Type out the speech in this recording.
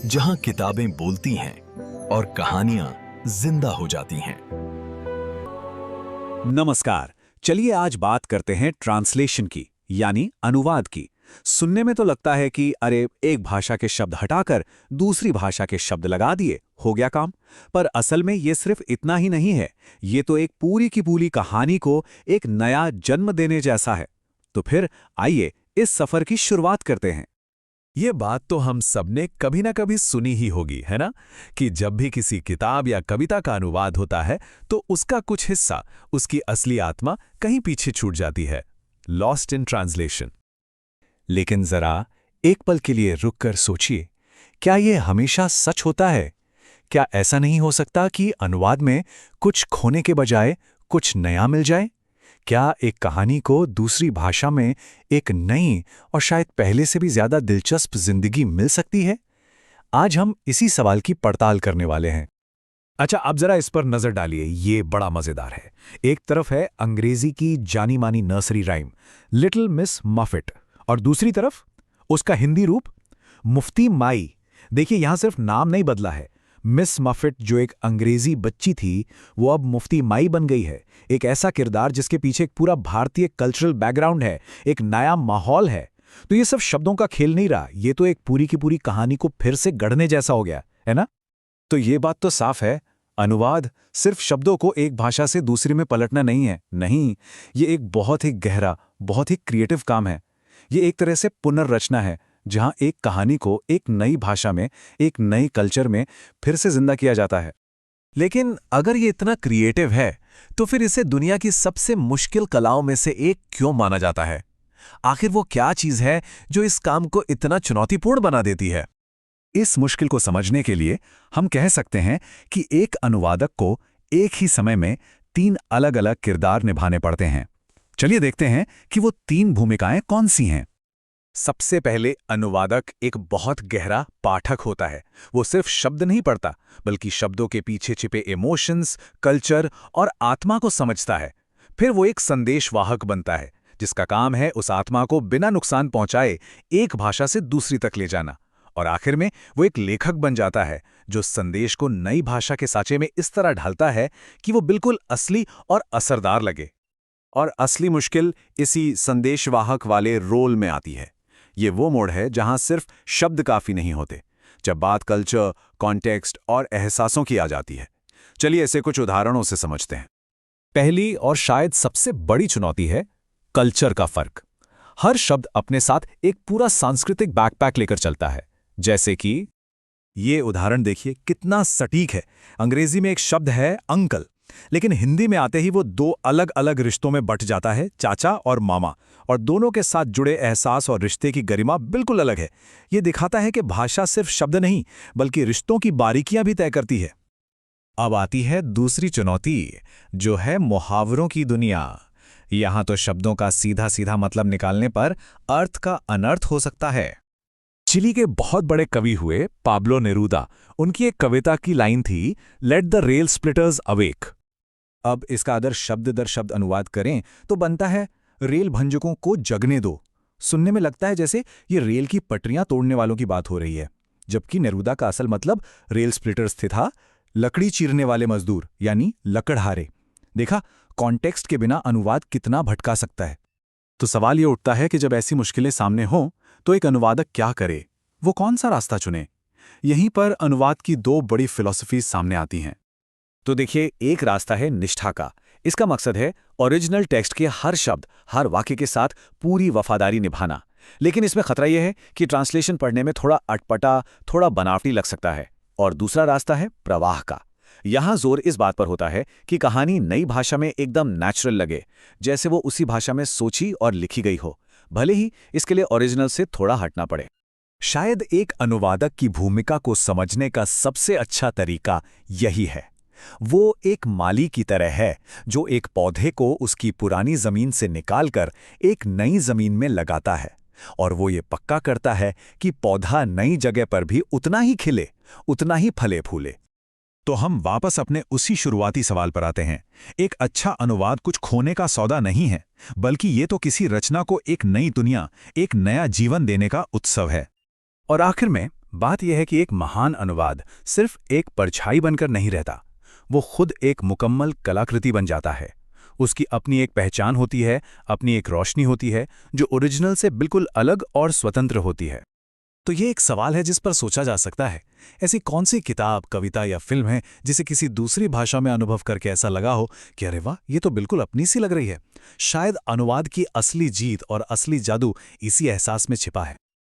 जहां किताबें बोलती हैं और कहानियां जिंदा हो जाती हैं। नमस्कार। चलिए आज बात करते हैं ट्रांसलेशन की, यानी अनुवाद की। सुनने में तो लगता है कि अरे एक भाषा के शब्द हटाकर दूसरी भाषा के शब्द लगा दिए, हो गया काम। पर असल में ये सिर्फ इतना ही नहीं है, ये तो एक पूरी की पूरी कहानी को एक नया जन्म देने जैसा है। तो फिर आइए इस सफर की शुरुआत करते हैं। ये बात तो हम सबने कभी ना कभी सुनी ही होगी, है ना? कि जब भी किसी किताब या कविता का अनुवाद होता है तो उसका कुछ हिस्सा, उसकी असली आत्मा कहीं पीछे छूट जाती है। Lost in translation. लेकिन जरा एक पल के लिए रुककर सोचिए, क्या ये हमेशा सच होता है? क्या ऐसा नहीं हो सकता कि अनुवाद में कुछ खोने के बजाय कुछ नया मिल जाए? क्या एक कहानी को दूसरी भाषा में एक नई और शायद पहले से भी ज्यादा दिलचस्प जिंदगी मिल सकती है? आज हम इसी सवाल की पड़ताल करने वाले हैं। अच्छा, अब जरा इस पर नजर डालिए, ये बड़ा मजेदार है। एक तरफ है अंग्रेजी की जानी मानी nursery rhyme little miss Muffet, और दूसरी तरफ उसका हिंदी रूप मुफ्ती माई। देखिए, यहां सिर्फ नाम नहीं बदला है। मिस मफिट जो एक अंग्रेजी बच्ची थी, वो अब मुफ्ती माई बन गई है। एक ऐसा किरदार जिसके पीछे एक पूरा भारतीय कल्चरल बैकग्राउंड है, एक नया माहौल है। तो ये सब शब्दों का खेल नहीं रहा, ये तो एक पूरी की पूरी कहानी को फिर से गढ़ने जैसा हो गया है ना? तो ये बात तो साफ है, अनुवाद सिर्फ शब्दों को एक भाषा से दूसरी में पलटना नहीं है। नहीं, ये एक बहुत ही गहरा, बहुत ही क्रिएटिव काम है। ये एक तरह से पुनर्रचना है, जहां एक कहानी को एक नई भाषा में, एक नई कल्चर में फिर से जिंदा किया जाता है। लेकिन अगर ये इतना क्रिएटिव है, तो फिर इसे दुनिया की सबसे मुश्किल कलाओं में से एक क्यों माना जाता है? आखिर वो क्या चीज है जो इस काम को इतना चुनौतीपूर्ण बना देती है? इस मुश्किल को समझने के लिए हम कह सकते हैं कि एक अनुवादक को एक ही समय में 3 अलग-अलग किरदार निभाने पड़ते हैं। चलिए देखते हैं कि वो 3 भूमिकाएं कौन सी हैं। सबसे पहले अनुवादक एक बहुत गहरा पाठक होता है। वो सिर्फ शब्द नहीं पढ़ता, बल्कि शब्दों के पीछे छिपे इमोशंस, कल्चर और आत्मा को समझता है। फिर वो एक संदेशवाहक बनता है, जिसका काम है उस आत्मा को बिना नुकसान पहुंचाए एक भाषा से दूसरी तक ले जाना। और आखिर में वो एक लेखक बन जाता है, जो संदेश को नई भाषा के सांचे में इस तरह ढालता है कि वो बिल्कुल असली और असरदार लगे। और असली मुश्किल इसी संदेशवाहक वाले रोल में आती है। ये वो मोड़ है जहां सिर्फ शब्द काफी नहीं होते, जब बात कल्चर, कॉन्टेक्स्ट और एहसासों की आ जाती है। चलिए इसे कुछ उदाहरणों से समझते हैं। पहली और शायद सबसे बड़ी चुनौती है कल्चर का फर्क। हर शब्द अपने साथ एक पूरा सांस्कृतिक बैकपैक लेकर चलता है। जैसे कि ये उदाहरण देखिए, कितना सटीक है। अंग्रेजी में एक शब्द है अंकल, लेकिन हिंदी में आते ही वो 2 अलग अलग रिश्तों में बंट जाता है, चाचा और मामा। और दोनों के साथ जुड़े एहसास और रिश्ते की गरिमा बिल्कुल अलग है। ये दिखाता है कि भाषा सिर्फ शब्द नहीं, बल्कि रिश्तों की बारीकियां भी तय करती है। अब आती है दूसरी चुनौती, जो है मुहावरों की दुनिया। यहां तो शब्दों का सीधा सीधा मतलब निकालने पर अर्थ का अनर्थ हो सकता है। चिली के बहुत बड़े कवि हुए पाब्लो नेरूदा, उनकी एक कविता की लाइन थी, let the rail splitters awake. अब इसका अगर शब्द दर शब्द अनुवाद करें तो बनता है, रेल भंजकों को जगने दो। सुनने में लगता है जैसे ये रेल की पटरियां तोड़ने वालों की बात हो रही है, जबकि नेरूदा का असल मतलब रेल स्प्लिटर्स थे था, लकड़ी चीरने वाले मजदूर यानी लकड़हारे। देखा, कॉन्टेक्स्ट के बिना अनुवाद कितना भटका सकता है। तो सवाल ये उठता है कि जब ऐसी मुश्किलें सामने हों तो एक अनुवादक क्या करे? वो कौन सा रास्ता चुने? यहीं पर अनुवाद की 2 बड़ी फिलॉसफीज सामने आती हैं। तो देखिए, एक रास्ता है निष्ठा का। इसका मकसद है ओरिजिनल टेक्स्ट के हर शब्द, हर वाक्य के साथ पूरी वफादारी निभाना। लेकिन इसमें खतरा यह है कि ट्रांसलेशन पढ़ने में थोड़ा अटपटा, थोड़ा बनावटी लग सकता है। और दूसरा रास्ता है प्रवाह का। यहां जोर इस बात पर होता है कि कहानी नई भाषा में एकदम नेचुरल लगे, जैसे वो उसी भाषा में सोची और लिखी गई हो, भले ही इसके लिए ओरिजिनल से थोड़ा हटना पड़े। शायद एक अनुवादक की भूमिका को समझने का सबसे अच्छा तरीका यही है। वो एक माली की तरह है, जो एक पौधे को उसकी पुरानी जमीन से निकालकर एक नई जमीन में लगाता है, और वो ये पक्का करता है कि पौधा नई जगह पर भी उतना ही खिले, उतना ही फले फूले। तो हम वापस अपने उसी शुरुआती सवाल पर आते हैं। एक अच्छा अनुवाद कुछ खोने का सौदा नहीं है, बल्कि ये तो किसी रचना को एक नई दुनिया, एक नया जीवन देने का उत्सव है। और आखिर में बात यह है कि एक महान अनुवाद सिर्फ एक परछाई बनकर नहीं रहता, वो खुद एक मुकम्मल कलाकृति बन जाता है। उसकी अपनी एक पहचान होती है, अपनी एक रोशनी होती है, जो ओरिजिनल से बिल्कुल अलग और स्वतंत्र होती है। तो ये एक सवाल है जिस पर सोचा जा सकता है, ऐसी कौन सी किताब, कविता या फिल्म है जिसे किसी दूसरी भाषा में अनुभव करके ऐसा लगा हो कि अरे वाह, ये तो बिल्कुल अपनी सी लग रही है। शायद अनुवाद की असली जीत और असली जादू इसी एहसास में छिपा है।